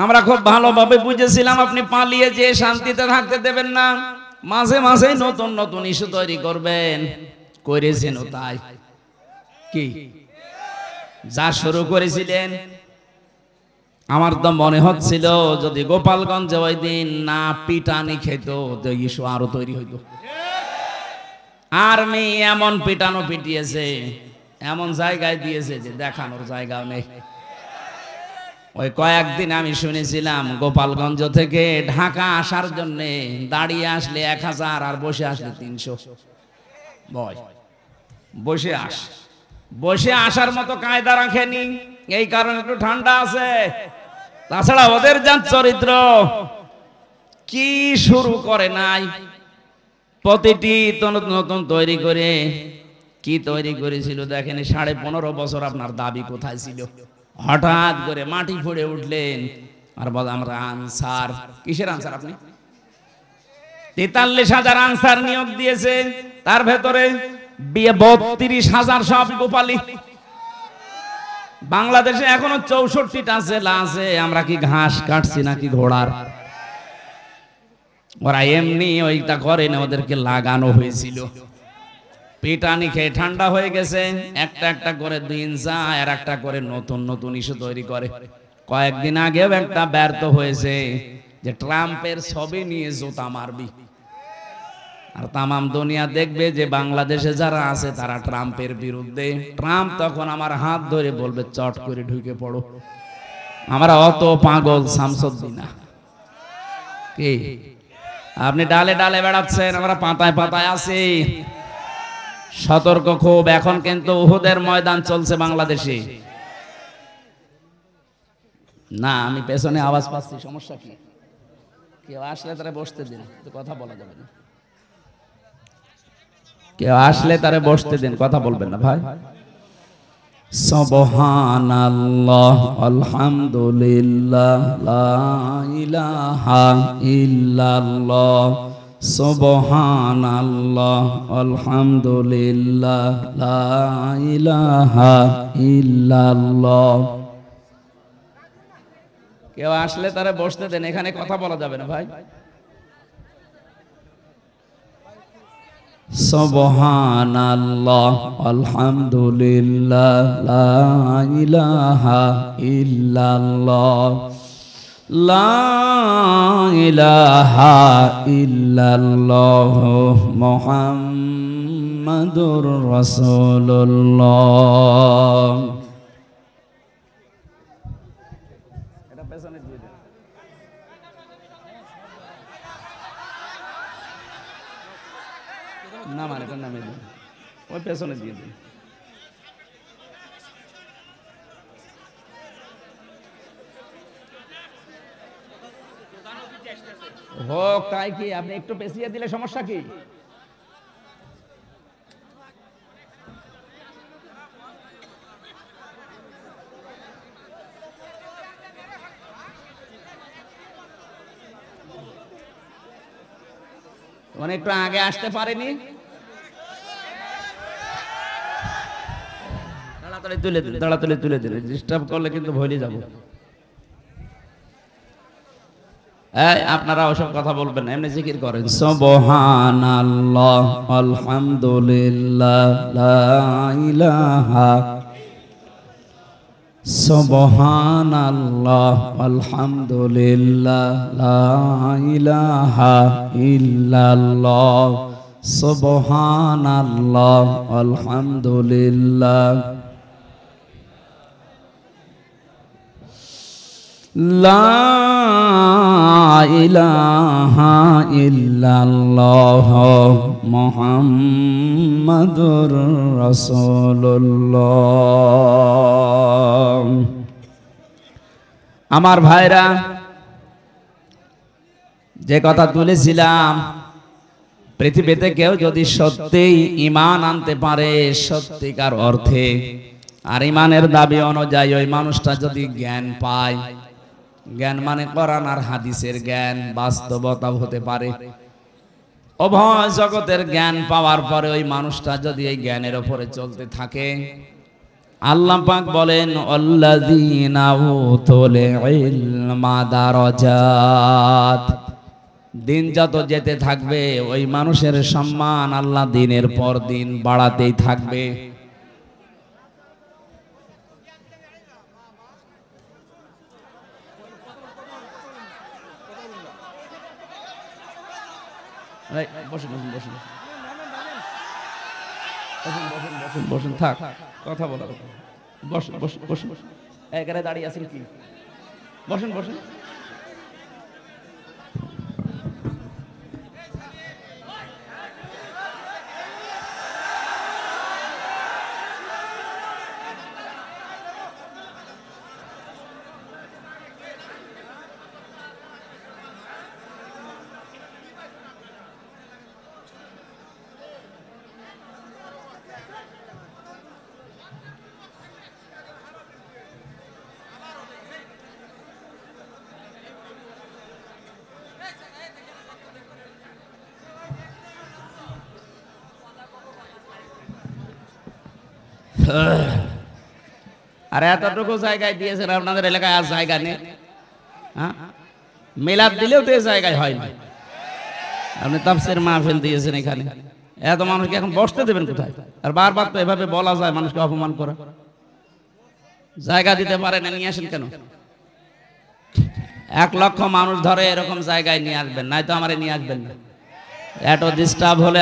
আমরা খুব ভালোভাবে বুঝেছিলাম আপনি পালিয়ে যে শান্তিতে থাকতে দেবেন না, মাঝে মাঝে নতুন নতুন ইস্যু তৈরি করবেন। করেছেন তাই কি যা শুরু করেছিলেন, আমার তো মনে হচ্ছিল যদি গোপালগঞ্জে ওই দিন না পিটানি খেত তো ইস্যু আরো তৈরি হইতো। আর্মি এমন পিটানো পিটিয়েছে, এমন জায়গায় দিয়েছে যে দেখানোর জায়গাও নেই। ওই কয়েকদিন আমি শুনেছিলাম গোপালগঞ্জ থেকে ঢাকা আসার জন্য দাঁড়িয়ে আসলে 1000 আর বসে আসলে 300। বসে আসার মতো কায়দা রাখেনি, এই কারণে একটু ঠান্ডা আছে। তাছাড়া ওদের যা চরিত্র, কি শুরু করে নাই, প্রতিটি নতুন তৈরি করে কি তৈরি করেছিল দেখেন। 15.5 বছর আপনার দাবি কোথায় ছিল? হঠাৎ করে মাটি ফুঁড়ে উঠলেন আর বল আমরা আনসার। কিসের আনসার? আপনি 43,000 আনসার নিয়োগ দিয়েছে, তার ভেতরে 32,000 সব গোপালী। বাংলাদেশে এখনো 64টা জেলা আছে, আমরা কি ঘাস কাটছি নাকি ঘোড়ার? ওরা এমনি ওইটা করে না, ওদেরকে লাগানো হয়েছিল। পিটানি খেয়ে ঠান্ডা হয়ে গেছে, একটা একটা করে দিন যায় আর একটা করে নতুন নতুন ইস্যু তৈরি করে। কয়েকদিন আগেও একটা ব্যর্থ হয়েছে যে ট্রাম্পের ছবি নিয়ে জুতা মারবি, আর তামাম দুনিয়া দেখবে যে বাংলাদেশে যারা আছে তারা ট্রাম্পের বিরুদ্ধে। ট্রাম্প তখন আমার হাত ধরে বলবে চট করে ঢুকে পড়ো। আমরা অত পাগল শামসুদ্দিন না কি? আপনি ডালে ডালে বেড়াচ্ছেন, আমরা পাতায় পাতায় আছি। সতর্ক খুব। এখন কিন্তু উহুদের ময়দান চলছে বাংলাদেশে। না আমি পেছনে আওয়াজ পাচ্ছি, সমস্যা কি? কেউ আসলে তারা বসতে দিন, তো কথা বলা যাবে না। কেউ আসলে তারা বসতে দিন, কথা বলবেন না ভাই। সুবহানাল্লাহ আলহামদুলিল্লাহ লা ইলাহা ইল্লাল্লাহ। সুবহানাল্লাহ আলহামদুলিল্লাহ লা ইলাহা ইল্লাল্লাহ। কেউ আসলে তারা বসতে দেন, এখানে কথা বলা যাবে না ভাই। সুবহানাল্লাহ আলহামদুলিল্লাহ লা ইলাহা ইল্লাল্লাহ। লা ইলাহা ইল্লাল্লাহ মুহাম্মাদুর রাসূলুল্লাহ। এটা পেছনে দিয়ে দেন। না মানে এটা নামে দিন, ওই পেছনে দিয়ে দিন। হোক তাই কি, আপনি একটু পেছিয়ে দিলে সমস্যা কি? মানে একটু আগে আসতে পারেনি, তাড়াতাড়ি তুলে দিন, তাড়াতাড়ি তুলে দিন। ডিস্টার্ব করলে কিন্তু ভুলে যাব। আপনারা ওসব কথা বলবেন না, এমনি জিকির করেন। সুবহানাল্লাহ আলহামদুলিল্লাহ লা ইলাহা। সুবহানাল্লাহ আলহামদুলিল্লাহ লা ইলাহা ইল্লাল্লাহ। সুবহানাল্লাহ আলহামদুলিল্লাহ লা ইলাহা ইল্লাল্লাহ মুহাম্মাদুর রাসূলুল্লাহ। আমার ভাইরা, যে কথা তুলেছিলাম, পৃথিবীতে কেউ যদি সত্যিই ঈমান আনতে পারে সত্যিকার অর্থে, আর ঈমানের দাবি অনুযায়ী ওই মানুষটা যদি জ্ঞান পায়, জ্ঞান মানে কোরআন আর হাদিসের জ্ঞান, বাস্তবতা হতে পারে, উভয় জগতের জ্ঞান পাওয়ার পরে ওই মানুষটা যদি এই জ্ঞানের উপরে চলতে থাকে, আল্লাহ পাক বলেন আল্লাযীনা উতুল ইলমা দারাজাত, দিন যত যেতে থাকবে ওই মানুষের সম্মান আল্লাহ দিনের পর দিন বাড়াতেই থাকবে। বসুন বসুন বসুন বসুন বসুন থাক, কথা বলার বসুন বসুন বসুন, এখানে দাঁড়িয়ে আছেন কি? বসুন বসুন। আর এতটুকু জায়গায় দিয়েছেন, আপনাদের এলাকায় আর জায়গা নেই। হ্যাঁ, মিলাদ দিলেও তো এই জায়গায় হয় না। আপনি তাফসীর মাহফিল দিয়েছেন এখানে, এত মানুষকে এখন বসতে দেবেন কোথায়? আর বারবার তো এভাবে বলা যায়, মানুষকে অপমান করা। জায়গা দিতে পারেন, নিয়ে আসেন কেন? 1 লক্ষ মানুষ ধরে এরকম জায়গায় নিয়ে আসবেন, নাই তো আমারে নিয়ে আসবেন না। এত ডিস্টার্ব হলে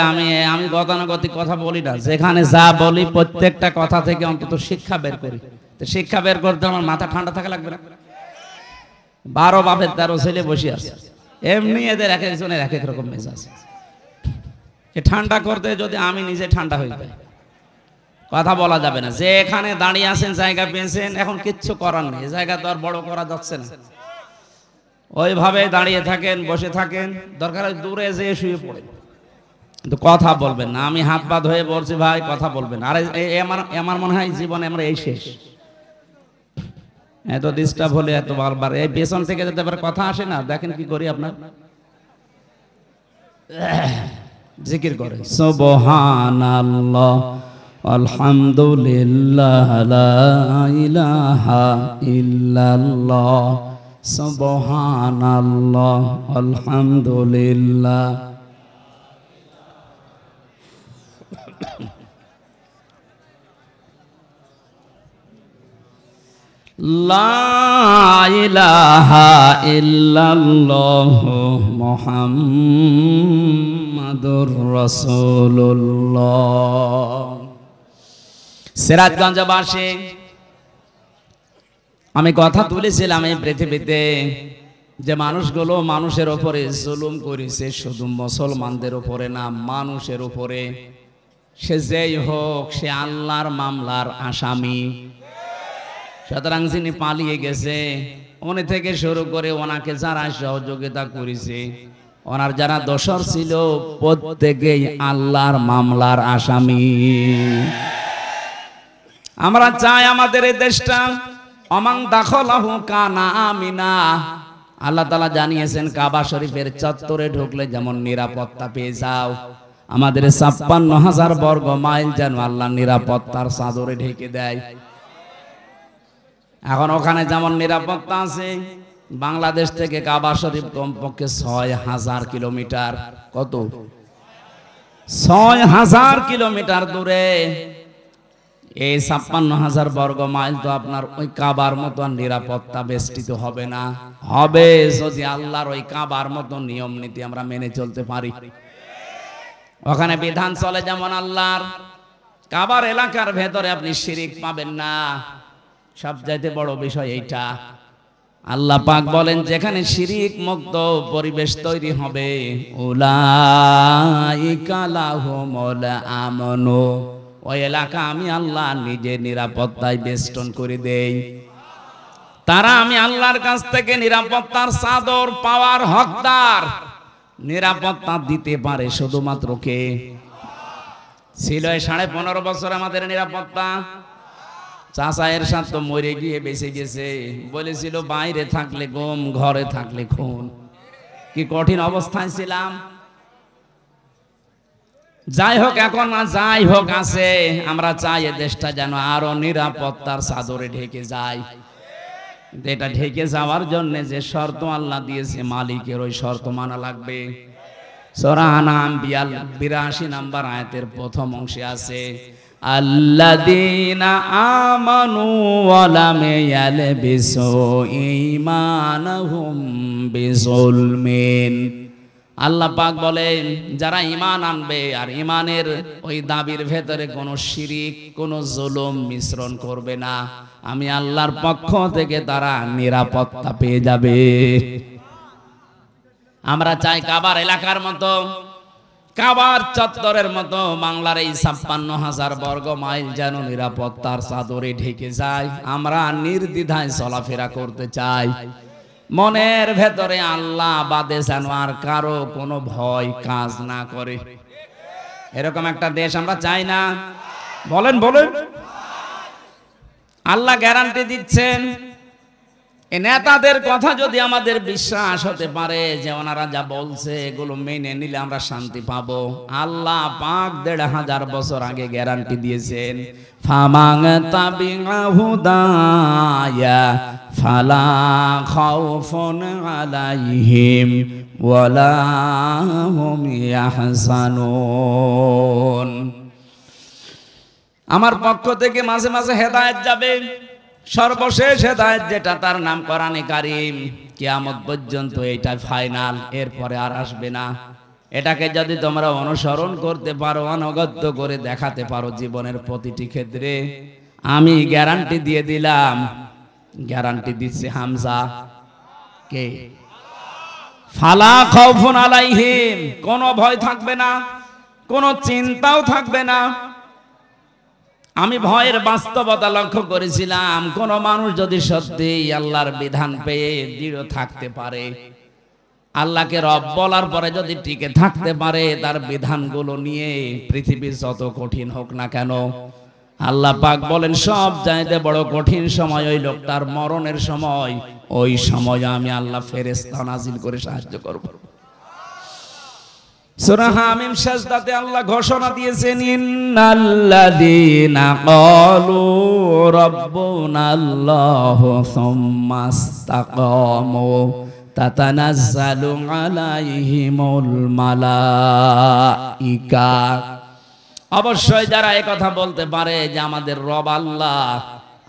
আমি গতানুগতিক কথা বলি না, যেখানে যা বলি প্রত্যেকটা কথা থেকে অন্তত শিক্ষা বের করি। তো শিক্ষা বের করতে আমার মাথা ঠান্ডা থাকা লাগবে না? 12 বাপের 13 ছেলে বসে আছে, এমনি এদের এক একজনের এক এক রকম মেজাজ। ঠান্ডা করতে যদি আমি নিজে ঠান্ডা হয়ে যাই, কথা বলা যাবে না। যে এখানে দাঁড়িয়ে আছেন, জায়গা পেয়েছেন, এখন কিচ্ছু করার নেই, জায়গা তো আর বড় করা যাচ্ছে না। ওইভাবে দাঁড়িয়ে থাকেন, বসে থাকেন, দরকার হয় দূরে যেয়ে শুয়ে পড়েন, কিন্তু কথা বলবেন না। আমি হাত পা ধয়ে বলছি ভাই কথা বলবেন। আর আমার মনে হয় জীবনে আমরা এই শেষ। এত ডিস্টার্ব হলে এত বারবার এই পেছন থেকে যদি আবার কথা আসে না, দেখেন কি করি, আপনার জিকির করে সুবহানাল্লাহ আলহামদুলিল্লাহ লা ইলাহা ইল্লাল্লাহ সুবহানাল্লাহ আলহামদুলিল্লাহ। লা ইলাহা ইল্লাল্লাহ মুহাম্মাদুর রাসূলুল্লাহ। সিরাজগঞ্জবাসী, আমি কথা তুলেছিলাম এই পৃথিবীতে যে মানুষগুলো মানুষের উপরে জুলুম করেছে, শুধু মুসলমানদের উপরে না, মানুষের উপরে। সে যেই হোক, সে আল্লাহর মামলার আসামি। সুতরাং যিনি পালিয়ে গেছে, উনি থেকে শুরু করে ওনাকে যারা সহযোগিতা করেছে, ওনার যারা দোষর ছিল, প্রত্যেকেই আল্লাহর মামলার আসামি। আমরা চাই আমাদের এই দেশটা অমান দাখলাহু কানা আমিনা। আল্লাহ তাআলা জানিয়েছেন কাবা শরীফের চত্বরে ঢুকলে যেমন নিরাপত্তা পেয়ে যাও, আমাদের ৫৬,০০০ বর্গ মাইল যেন আল্লাহ নিরাপত্তার চাদরে ঢেকে দেয়। এখন ওখানে যেমন নিরাপত্তা আছে, বাংলাদেশ থেকে কাবা শরীফ কমপক্ষে ৬,০০০ কিলোমিটার। কত? ৬,০০০ কিলোমিটার দূরে। এই ৫৬,০০০ বর্গ মাইল তো আপনার ওই কাবার মতো নিরাপত্তা বেষ্টিত হবে না। হবে যদি আল্লাহর ওই কাবার মতো নিয়ম নীতি আমরা মেনে চলতে পারি। ওখানে বিধান চলে যেমন আল্লাহর, কাবার এলাকার ভেতরে আপনি শিরিক পাবেন না। সবচাইতে বড় বিষয় এইটা। আল্লাহ পাক বলেন যেখানে শিরিক মুক্ত পরিবেশ তৈরি হবে, উলাইকা লাহুমুল আমনু, ওই এলাকা আমি আল্লাহ নিজে নিরাপত্তায় বেষ্টন করে দেই। তারা আমি আল্লাহর কাছ থেকে নিরাপত্তার চাদর পাওয়ার হকদার। নিরাপত্তা দিতে পারে শুধুমাত্র কে? ছিল 15.5 বছর আমাদের নিরাপত্তা। চাচা এরশাদ তো মরে গিয়ে বেঁচে গেছে, বলেছিল বাইরে থাকলে গম, ঘরে থাকলে খুন। কি কঠিন অবস্থায় ছিলাম। যাই হোক, এখন না যাই হোক আছে, আমরা চাই এই দেশটা যেন আরো নিরাপত্তার চাদরে ঢেকে যায়। এটা ঢেকে যাওয়ার জন্য যে শর্ত আল্লাহ দিয়েছে, মালিকের ওই শর্ত মানা লাগবে। সূরা আনাম 82 নম্বর আয়াতের প্রথম অংশে আছে, আল্লাযীনা আমানু ওয়া লাম ইয়ালবিসু ঈমানাহুম বিযুলমিন। আল্লাহ পাক বলেন, যারা ঈমান আনবে আর ঈমানের ওই দাবির ভেতরে কোনো শিরিক, কোনো জুলুম মিশ্রণ করবে না, আমি আল্লাহর পক্ষ থেকে তারা নিরাপত্তা পেয়ে যাবে। আমরা চাই কাবার এলাকার মতো, কাবার চত্বরের মতো বাংলার এই 56,000 বর্গ মাইল যেন নিরাপত্তার চাদরে ঢেকে যায়। আমরা নির্দ্বিধায় চলাফেরা করতে চাই, মনের ভেতরে আল্লাহ বাদে যেন আর কারো কোনো ভয় কাজ না করে। এরকম একটা দেশ আমরা চাই না? বলেন বলেন। আল্লাহ গ্যারান্টি দিচ্ছেন, এই নেতাদের কথা যদি আমাদের বিশ্বাস হতে পারে যে ওনারা যা বলছে এগুলো মেনে নিলে আমরা শান্তি পাবো, আল্লাহ পাক 1500 বছর আগে গ্যারান্টি দিয়েছেন, ফামাং তাবিআ হুদায়া ফালা খাউফুন আলাইহিম ওয়ালা হুম ইয়াহজানুন। আমার পক্ষ থেকে মাঝে মাঝে হেদায়েত যাবে, সর্বশেষ হেদায়েত যেটা তার নাম কোরআনে কারীম, কিয়ামত পর্যন্ত এইটা ফাইনাল, এরপরে আর আসবে না। এটাকে যদি তোমরা অনুসরণ করতে পারো, অনুগত করে দেখাতে পারো জীবনের প্রতিটি ক্ষেত্রে, আমি গ্যারান্টি দিয়ে দিলাম। গ্যারান্টি দিচ্ছে হামজা কে? ফালা খাউফুন আলাইহিম, কোনো ভয় থাকবে না, কোনো চিন্তাও থাকবে না। আমি ভয়ের বাস্তবতা লক্ষ্য করেছিলাম, কোন মানুষ যদি সত্যি আল্লাহর বিধান পেয়ে দৃঢ় থাকতে পারে, আল্লাহকে রব বলার পরে যদি টিকে থাকতে পারে তার বিধানগুলো নিয়ে, পৃথিবীর যত কঠিন হোক না কেন, আল্লাহ পাক বলেন সব চাইতে বড় কঠিন সময় ওই লোকটার মরণের সময়। ওই সময় আমি আল্লাহ ফেরেশতা নাজিল করে সাহায্য করব। সূরা হামিম সাজদাতে আল্লাহ ঘোষণা দিয়েছেন, ইন্নাল্লাযীনা ক্বালু রাব্বুনাল্লাহু সুম্মা ইসতাকামু তাতানাজ্জালু আলাইহিমুল মালাইকা। অবশ্যই যারা এই কথা বলতে পারে যে আমাদের রব আল্লাহ,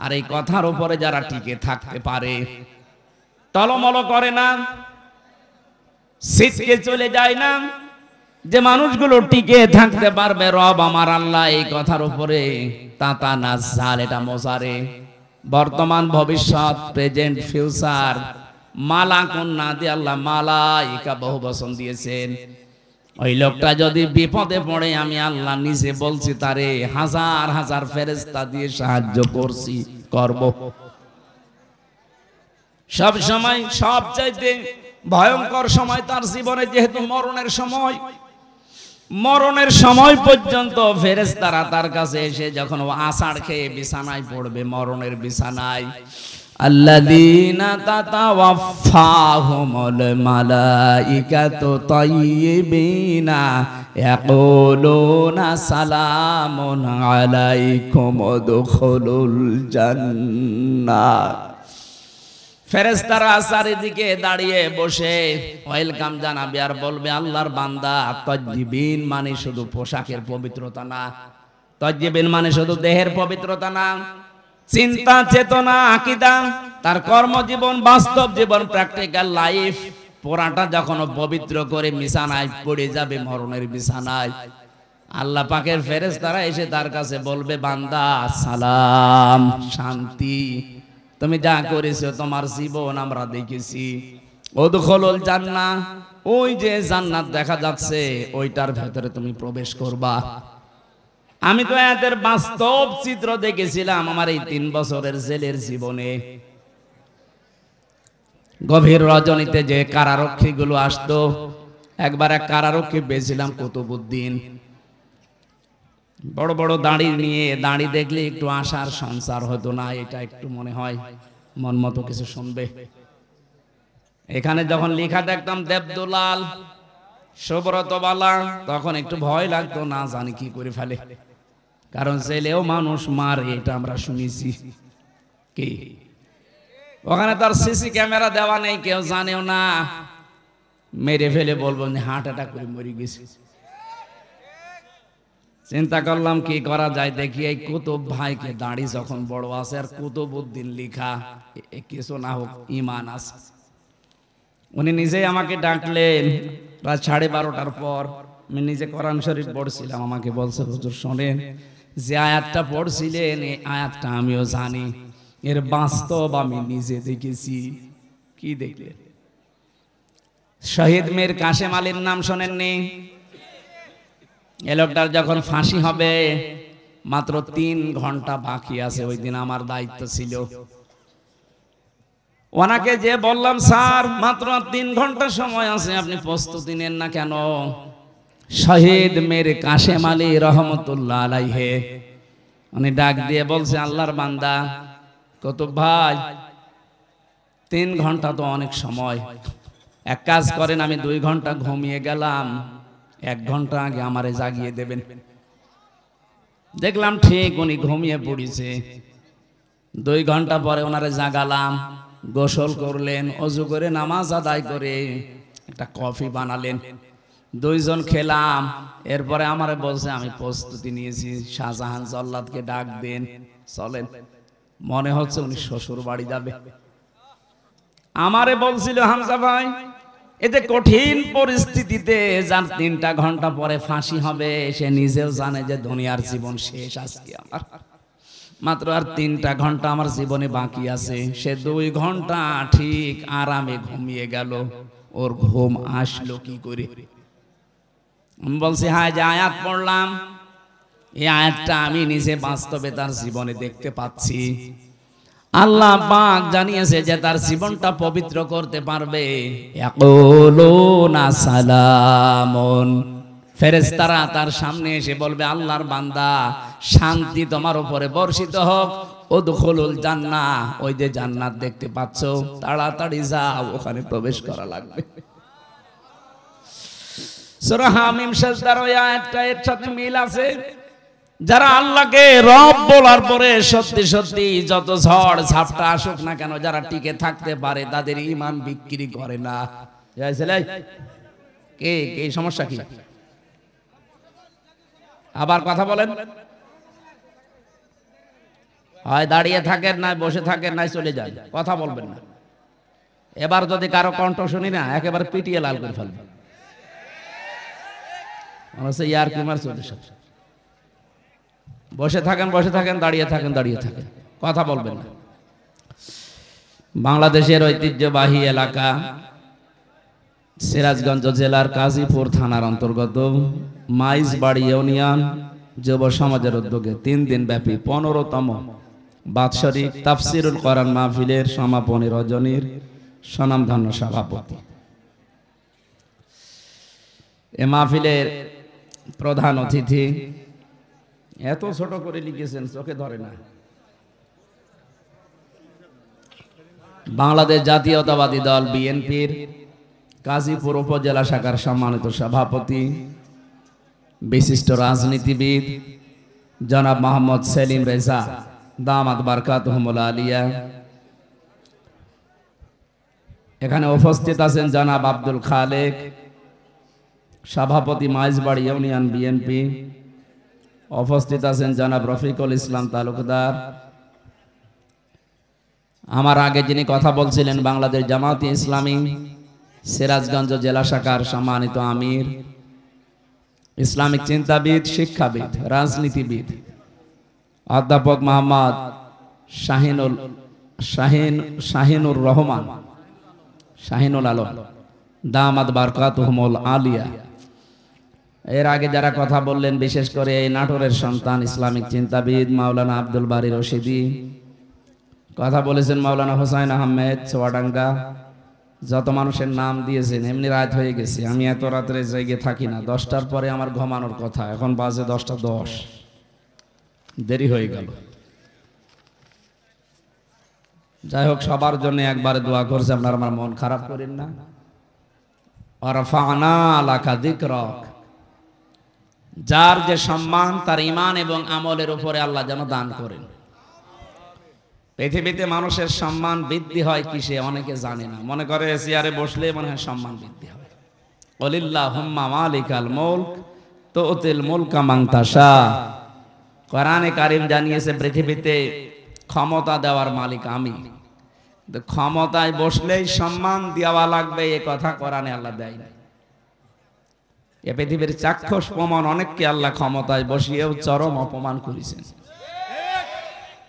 আর এই কথার উপরে যারা টিকে থাকতে পারে, টলমল করে না, ছিটকে চলে যায় না, যে মানুষগুলো টিকে থাকতে পারবে রব আমার আল্লাহ এই কথার উপরে, তাতানাজ্জাল, এটা মোজারে, বর্তমান ভবিষ্যৎ, প্রেজেন্ট ফিউচার, মালাকুন না দিয়ে আল্লাহ মালাইকা বহু বচন দিয়েছেন। ওই লোকটা যদি বিপদে পড়ে, আমি আল্লাহ নিজে বলছি তারে হাজার হাজার ফেরেশতা দিয়ে সাহায্য করছি, করব। সব সময় সবচাইতে ভয়ঙ্কর সময় তার জীবনে যেহেতু মরণের সময়, মরণের সময় পর্যন্ত ফেরেশতারা তার কাছে এসে যখন ও আছাড় খেয়ে বিছানায় পড়বে, মরণের বিছানায়, আল্লাযীনা তাতাওয়াফাহুমুল মালাইকাতু তাইয়্যিবিনা ইয়াকুলুনা সালামুন আলাইকুম উদখুলুল জান্নাহ। ফেরেশতারা চারিদিকে দাঁড়িয়ে বসে ওয়েলকাম জানাবে আর বলবে, আল্লাহর বান্দা, তাইয়্যিবিন মানে শুধু পোশাকের পবিত্রতা না, তাইয়্যিবিন মানে শুধু দেহের পবিত্রতা না, চিন্তা চেতনা আকীদা, তার কর্মজীবন, বাস্তব জীবন, প্র্যাকটিক্যাল লাইফ পুরাটা যখন পবিত্র করে বিছানায় পড়ে যাবে, মরণের বিছানায়, আল্লাহ পাকের ফেরেশতারা এসে তার কাছে বলবে, বান্দা সালাম, শান্তি, তুমি যা করেছো তোমার জীবন আমরা দেখেছি, উদখুলুল জান্নাহ, ওই যে জান্নাত দেখা যাচ্ছে ওইটার ভেতরে তুমি প্রবেশ করবা। আমি তো এদের বাস্তব চিত্র দেখেছিলাম আমার এই 3 বছরের জেলের জীবনে। গভীর রজনীতে যে কারারক্ষী গুলো আসতো, একবার এক কারারক্ষী পেয়েছিলাম কুতুবউদ্দিন, বড় বড় দাড়ি নিয়ে, দাড়ি দেখলে একটু আশার সঞ্চার হতো না, এটা একটু মনে হয় মন মতো কিছু শুনবে। এখানে যখন লেখা দেখতাম দেবদুলাল, সুব্রত বালা, তখন একটু ভয় লাগতো, না জানি কি করে ফেলে, কারণ ছেলেও মানুষ মারে, এটা আমরা শুনেছি। কি ওখানে তার সিসি ক্যামেরা দেওয়া নেই, কেউ জানেও না, মেরে ফেলে বলবো হার্ট অ্যাটাক করে মরে গেছে। চিন্তা করলাম কি করা যায়, দেখি এই কুতুব ভাইকে, দাড়ি যখন বড় আছে আর কুতুবউদ্দিন লিখা, কিছু না হোক ইমান আছে। উনি নিজেই আমাকে ডাকলেন রাত 12:30টার পর। আমি নিজে কোরআন শরীফ পড়ছিলাম, আমাকে বলছে হুজুর শোনেন, যে আয়াতটা পড়ছিলেন এই আয়াতটা আমিও জানি, এর বাস্তব আমি নিজে দেখেছি। কি দেখলেন? শহীদ মীর কাশেম আলীর নাম শোনেননি? এ লোকটার যখন ফাঁসি হবে মাত্র 3 ঘন্টা বাকি আছে, ওই দিন আমার দায়িত্ব ছিল। ওনাকে যে বললাম স্যার মাত্র 3 ঘন্টা সময় আছে, আপনি প্রস্তুতি নেন না কেন? শহীদ মীর কাশেম আলী রহমতুল্লাহ আলাইহি উনি ডাক দিয়ে বলছে, আল্লাহর বান্দা কুতুব ভাই, 3 ঘন্টা তো অনেক সময়, এক কাজ করেন, আমি 2 ঘন্টা ঘুমিয়ে গেলাম, 1 ঘন্টা আগে আমারে জাগিয়ে দেবেন। দেখলাম ঠিক উনি ঘুমিয়ে পড়েছে। 2 ঘন্টা পরে ওনারে জাগালাম, গোসল করলেন, অজু করে নামাজ আদায় করে একটা কফি বানালেন, 2 জন খেলাম। এরপরে আমারে বলছে আমি প্রস্তুতি নিয়েছি, শাহজাহান জল্লাদকে ডাক দেন, চলেন। মনে হচ্ছে উনি শ্বশুর বাড়ি যাবে। আমারে বলছিল হামজা ভাই, এতে কঠিন পরিস্থিতিতে যার 3টা ঘন্টা পরে ফাঁসি হবে, সে নিজেও জানে যে দুনিয়ার জীবন শেষ, আজকে আমার মাত্র আর 3টা ঘন্টা আমার জীবনে বাকি আছে। সে 2 ঘন্টা ঠিক আরামে ঘুমিয়ে গেল, ওর ঘুম আসলো কি করে? আমি বলছি হ্যাঁ, যে আয়াত পড়লাম, এই আয়াতটা আমি নিজে বাস্তবে তার জীবনে দেখতে পাচ্ছি। আল্লাহ পাক জানিয়েছে যে তার জীবনটা পবিত্র করতে পারবে। ইয়াকুলুনা সালামুন, ফেরেশতারা তার সামনে এসে বলবে, আল্লাহর বান্দা শান্তি তোমার উপরে বর্ষিত হোক, উদখুলুল জান্নাহ, ওই যে জান্নাত দেখতে পাচ্ছ, তাড়াতাড়ি যাও, ওখানে প্রবেশ করা লাগবে। সূরা হামিম সাজদার ওই আয়াতটা এর সাথে মিল আছে। যারা আল্লাহকে রব বলার পরে সত্যি সত্যি যত ঝড় ঝাপটা আসুক না কেন, যারা টিকে থাকতে পারে তাদের ঈমান বিক্রি করে না। কে কে সমস্যা কি? আবার কথা বলেন। হয় দাঁড়িয়ে থাকেন, না বসে থাকেন, না চলে যান, কথা বলবেন না। এবার যদি কারো কণ্ঠ শুনি না, একেবারে পিটিয়ে লাল করে ফেলবেন। ইয়ার কিমার চলে সব। বসে থাকেন বসে থাকেন, দাঁড়িয়ে থাকেন দাঁড়িয়ে থাকেন, কথা বলবেন না। বাংলাদেশের ঐতিহ্যবাহী এলাকা সিরাজগঞ্জ জেলার কাজীপুর থানার অন্তর্গত মাইজবাড়ি ইউনিয়ন যুব সমাজের উদ্যোগে 3 দিন ব্যাপী 15তম বাৎসরিক তাফসিরুল কোরআন মাহফিলের সমাপনী রজনীর স্বনামধন্য সভাপতি। এ মাহফিলের প্রধান অতিথি, এত ছোট করে লিখেছেন চোখে ধরে না, বাংলাদেশ জাতীয়তাবাদী দল বিএনপির কাজীপুর উপজেলা শাখার সম্মানিত সভাপতি, বিশিষ্ট রাজনীতিবিদ জনাব মোহাম্মদ সেলিম রেজা দামাত বারকাতুহুমুল আলিয়া। এখানে উপস্থিত আছেন জনাব আব্দুল খালেক, সভাপতি মাইজবাড়ি ইউনিয়ন বিএনপি। উপস্থিত আছেন জনাব রফিকুল ইসলাম তালুকদার। আমার আগে যিনি কথা বলছিলেন বাংলাদেশ জামায়াতে ইসলামী সিরাজগঞ্জ জেলা শাখার সম্মানিত আমির, ইসলামিক চিন্তাবিদ, শিক্ষাবিদ, রাজনীতিবিদ অধ্যাপক মোহাম্মদ শাহিনুর রহমান, শাহিনুল আলম দামাত বারকাতুহুমুল আলিয়া। এর আগে যারা কথা বললেন, বিশেষ করে এই নাটোরের সন্তান ইসলামিক চিন্তাবিদ মাওলানা আব্দুল বারী রশিদি, কথা বলেছেন মাওলানা হোসাইন আহমেদ চুয়াডাঙ্গা। যত মানুষের নাম দিয়েছেন, এমনি রাত হয়ে গেছে, আমি এত রাত্রে জেগে থাকি না, 10টার পরে আমার ঘুমানোর কথা, এখন বাজে 10টা 10, দেরি হয়ে গেল। যাই হোক, সবার জন্য একবারে দোয়া করছে, আপনারা আমার মন খারাপ করেন না। ওয়ারফা'না লাকা যিকরাক, যার যে সম্মান তার ঈমান এবং আমলের উপরে আল্লাহ যেন দান করেন। পৃথিবীতে মানুষের সম্মান বৃদ্ধি হয় কিসে অনেকে জানে না, মনে করে চেয়ারে বসলে মনে হয় সম্মান বৃদ্ধি হয়। কুলিল্লাহুম্মা মালিকাল মুলক তুতিল মুলকা মান তাশা, কোরআনে কারীম জানিয়েছে পৃথিবীতে ক্ষমতা দেওয়ার মালিক আমি, কিন্তু ক্ষমতায় বসলেই সম্মান দেওয়া লাগবে এ কথা কোরআনে আল্লাহ দেয় না। এ পৃথিবীর চাক্ষুষ প্রমাণ, অনেককে আল্লাহ ক্ষমতায় বসিয়েও চরম অপমান করেছেন।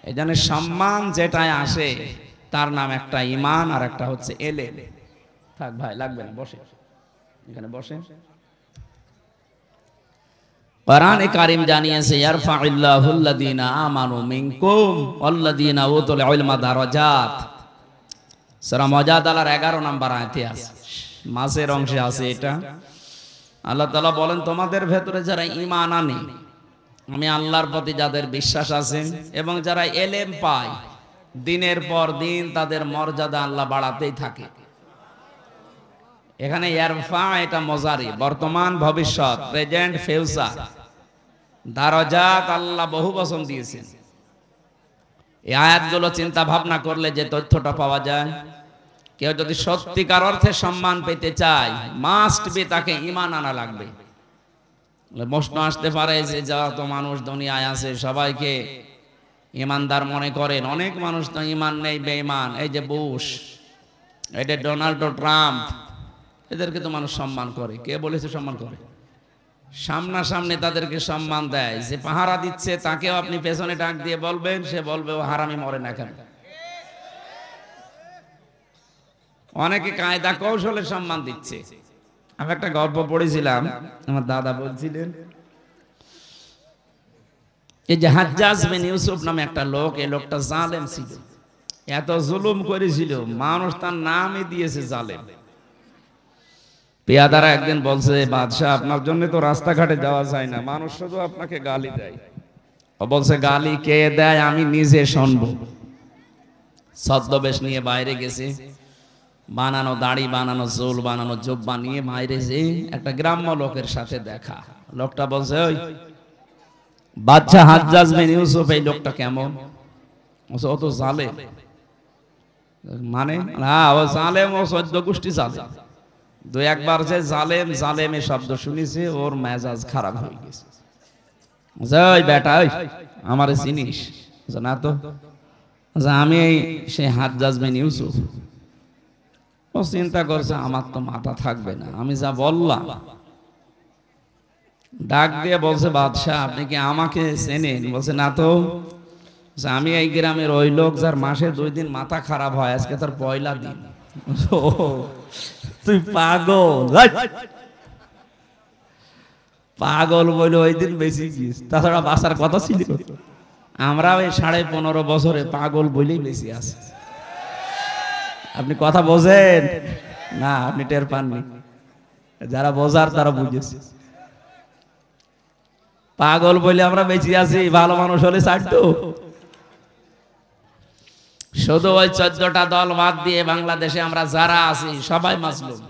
এই জন্য সম্মান যেটাই আসে তার নাম একটা ঈমান আর একটা হচ্ছে এলেম। থাক ভাই, লাগবে না, বসে এখানে বসে। কোরআনে কারীম জানিয়েছে ইয়ারফা'ুল্লাহুল্লাযীনা আমানু মিনকুম ওয়াল্লাযীনা উতুল ইলমা দারাজাত। সূরা মুজাদালার 11 নম্বর আয়াতে আছে, মাঝের অংশে আছে এটা। আল্লাহ তাআলা বলেন, তোমাদের ভেতরে যারা ঈমান আনে, আমি আল্লাহর প্রতি যাদের বিশ্বাস আছে এবং যারা এলেম পায়, দিনের পর দিন তাদের মর্যাদা আল্লাহ বাড়াতেই থাকে। এখানে ইয়ারফা এটা মজারি, বর্তমান ভবিষ্যৎ, প্রেজেন্ট ফিউচার। দারাজাত আল্লাহ বহু বচন দিয়েছেন। এই আয়াতগুলো চিন্তা ভাবনা করলে যে তথ্যটা পাওয়া যায়, কেউ যদি সত্যিকার অর্থে সম্মান পেতে চায়, মাস্ট বি তাকে ঈমান আনা লাগবে। প্রশ্ন আসতে পারে যে যত মানুষ দুনিয়ায় আছে সবাইকে ঈমানদার মনে করেন, অনেক মানুষ তো ঈমান নেই, বেঈমান। এই যে বুশ, এই যে ডোনাল্ড ট্রাম্প, এদেরকে তো মানুষ সম্মান করে। কে বলেছে সম্মান করে? সামনাসামনি তাদেরকে সম্মান দেয়। যে পাহারা দিচ্ছে তাকেও আপনি পেছনে ডাক দিয়ে বলবেন, সে বলবে ও হারামি মরে না কেন। অনেকে কায়দা কৌশলে সম্মান দিচ্ছে। আমি একটা গল্প পড়েছিলাম, আমার দাদা বলছিলেন, এই যে হাজ্জাজ বিন ইউসুফ নামে একটা লোক, এই লোকটা জালেম ছিল, এত জুলুম করেছিল, মানুষ তার নামই দিয়েছে জালেম। পেয়াদারা একদিন বলছে, বাদশাহ আপনার জন্য তো রাস্তাঘাটে যাওয়া যায় না, মানুষ শুধু আপনাকে গালি দেয়। ও বলছে, গালি কে দেয় আমি নিজে শুনবো। ছদ্মবেশ নিয়ে বাইরে গেছে, বানানো দাড়ি, বানানো চুল, বানানো জুব্বা নিয়ে বাইরে যে একটা গ্রাম্য লোকের সাথে দেখা। লোকটা বলছে, ওই বাদশাহ হাজ্জাজ বিন ইউসুফ, এই লোকটা কেমন? ও তো জালেম। মানে হ্যাঁ, ও জালেম, ও 14 গোষ্ঠী জালেম। দুই একবার যে জালেম জালেমে শব্দ শুনেছে, ওর মেজাজ খারাপ হয়ে গেছে। ওই বেটা, ওই আমারে চিনিস? না তো। আমি সেই হাজ্জাজ বিন ইউসুফ। ও চিন্তা করছে, আমার তো মাথা থাকবে না, আমি যা বললাম। ডাক দিয়ে বলছে, বাদশাহ আপনি কি আমাকে চেনেন? বলছে, না তো। আমি এই গ্রামের ওই লোক যার মাসে 2 দিন মাথা খারাপ হয়, আজকে তার পয়লা দিন। তুই পাগল, পাগল বলে ওই দিন বেশি গিয়েছিস, তাছাড়া বাঁচার কথা ছিল। আমরা ওই 15.5 বছরে পাগল বলেই বেশি আছে। আপনি কথা বোঝেন না, আপনি টের পাননি। যারা বোঝার তারা বুঝেছে। পাগল বলে আমরা বেঁচে আছি, ভালো মানুষ হলে ছাড়তো। শুধু ওই 14টা দল বাদ দিয়ে বাংলাদেশে আমরা যারা আছি সবাই মাজলুম,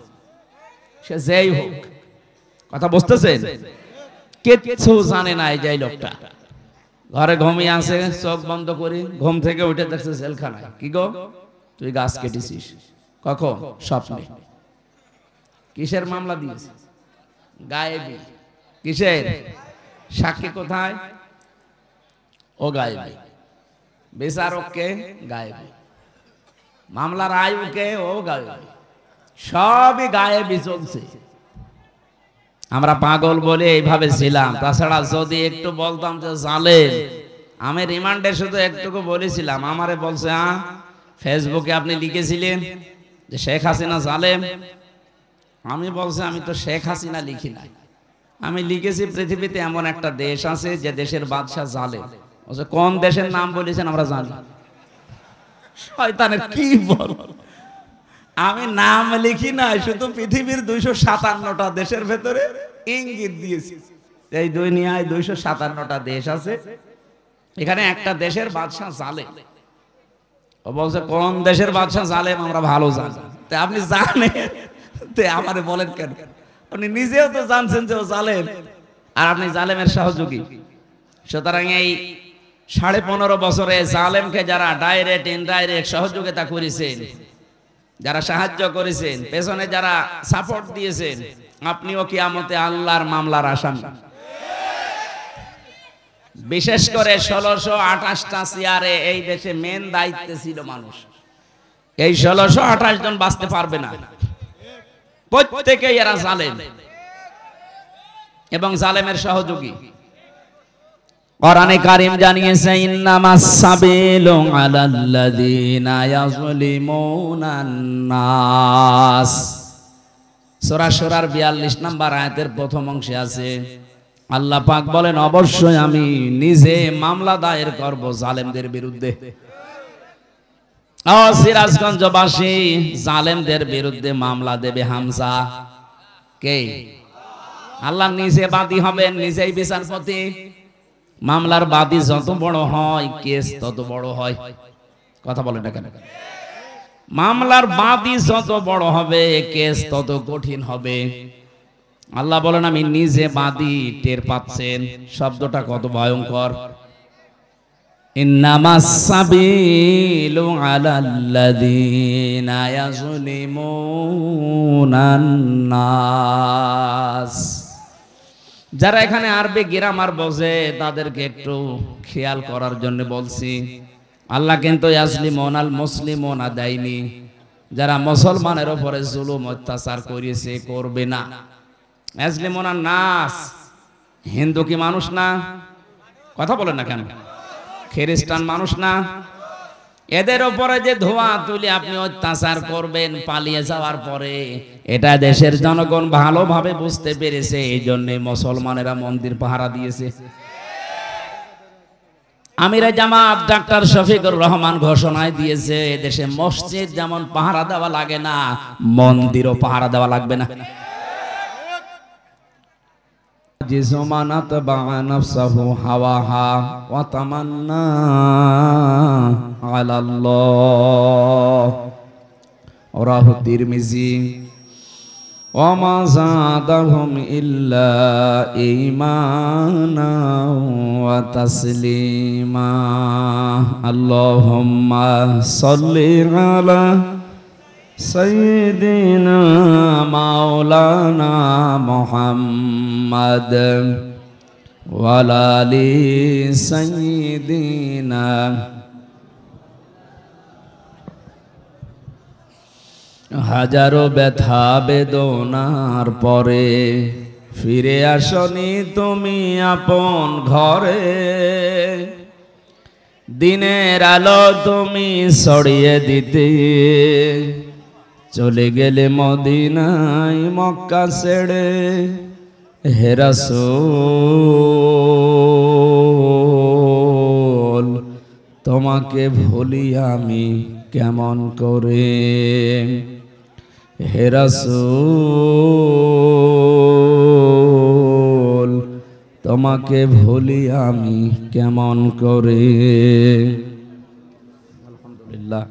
সে যেই হোক। কথা বুঝতেছেন? কিচ্ছু জানে না এই যে লোকটা। ঘরে ঘুমিয়ে আছে, চোখ বন্ধ করে ঘুম থেকে উঠে দেখছে জেলখানায়। কি গো, তুই গাছ কেটেছিস? কখন? স্বপ্নে। কিসের মামলা দিয়েছে? গায়েবী। কিসের? সাক্ষী কোথায়? ও গায়েবী। বিচারককে? গায়েবী। মামলার আয়ুকে? ও গায়েবী। সবই গায়েবী চলছে। আমরা পাগল বলে এইভাবে ছিলাম। তাছাড়া যদি একটু বলতাম যে জালেম, আমি রিমান্ডে শুধু একটুকু বলেছিলাম, আমারে বলছে, ফেসবুকে আপনি লিখেছিলেন যে শেখ হাসিনা জালেম। আমি বলছি, আমি তো শেখ হাসিনা লিখি নাই, আমি লিখেছি পৃথিবীতে এমন একটা দেশ আছে যে দেশের বাদশাহ জালেম। বলছে, কোন দেশের নাম বলেছেন? আমরা জানি। শয়তানের কি বল, আমি নাম লিখি নাই, শুধু পৃথিবীর 257টা দেশের ভেতরে ইঙ্গিত দিয়েছি। এই দুনিয়ায় 257টা দেশ আছে, এখানে একটা দেশের বাদশাহ জালেম। ও বলছে, কোন দেশের বাদশাহ জালেম? আমরা ভালো জানি। তা আপনি জানেন আমারে বলেন কেন? উনি নিজেও তো জানছেন যে ও জালেম, আর আপনি জালেমের সহযোগী। সুতরাং এই 15.5 বছরে জালেমকে যারা ডাইরেক্ট ইনডাইরেক্ট সহযোগিতা করেছেন, যারা সাহায্য করেছেন, পেছনে যারা সাপোর্ট দিয়েছেন, আপনিও কিয়ামতে আল্লাহর মামলার আসামি। বিশেষ করে 1628টা চেয়ারে এই দেশে মেন দায়িত্বে ছিল মানুষ। এই 1628 জন বাঁচতে পারবে না, প্রত্যেকেই এরা জালেম এবং জালেমের সহযোগী। কোরআনে কারীম জানিয়েছে ইন্নামাস সাবিলু আলাল্লাযিনা ইয়াজলিমুনান নাস। সূরা সূরার 42 নম্বর আয়াতের প্রথম অংশে আছে, আল্লাহ পাক বলেন অবশ্যই আমি নিজে মামলা দায়ের করব জালেমদের বিরুদ্ধে। ও সিরাজগঞ্জবাসী, জালেমদের বিরুদ্ধে মামলা দেবে হামজা কে? আল্লাহ নিজে বাদী হবেন, নিজেই বিচারপতি। মামলার বাদী যত বড় হয় কেস তত বড় হয়। কথা বলেন না কেন? মামলার বাদী যত বড় হবে কেস তত কঠিন হবে। আল্লাহ বলেন আমি নিজে বাদী। টের পাচ্ছেন শব্দটা কত ভয়ঙ্কর? ইন্নামাস সাবিলু আলাল্লাযিনা ইয়াজলিমুনান নাস। যারা এখানে আরবি গ্রামার বোঝে তাদেরকে একটু খেয়াল করার জন্য বলছি। আল্লাহ কিন্তু ইয়াজলিমুনাল মুসলিমুনা দেয়নি। যারা মুসলমানের উপরে জুলুম অত্যাচার করেছে, করবে না। ইয়াজলিমুনান নাস, হিন্দু কি মানুষ না? কথা বলেন না কেন? খ্রিস্টান মানুষ না? এদের উপরে যে ধোঁয়া তুলে আপনি অত্যাচার করবেন পালিয়ে যাওয়ার পরে, এটা দেশের জনগণ ভালোভাবে বুঝতে পেরেছে। এই জন্য মুসলমানেরা মন্দির পাহারা দিয়েছে। আমিরে জামাত ডাক্তার শফিকুর রহমান ঘোষণায় দিয়েছে দেশে মসজিদ যেমন পাহারা দেওয়া লাগে না, মন্দিরও পাহারা দেওয়া লাগবে না। জিসমানাত বা'a নাফসাহু হাওয়াহা ওয়া তামান্না আলাল্লাহ। রাহু তিরমিজি। ওয়া মা যাদাহুম ইল্লা ঈমানা ওয়া তাসলিমা। আল্লাহুম্মা সাল্লি আলা সাইয়্যিদিনা মাওলানা মুহাম্মদ ওয়া আলা আলি সাইয়্যিদিনা। হাজারো ব্যথা বেদনার পরে ফিরে আসনি তুমি আপন ঘরে। দিনের আলো তুমি ছড়িয়ে দিতে চলে গেলে মদিনায় মক্কা ছেড়ে। হে রাসূল তোমাকে ভুলি আমি কেমন করে। হে রাসূল তোমাকে ভুলি আমি কেমন করে। আলহামদুলিল্লাহ।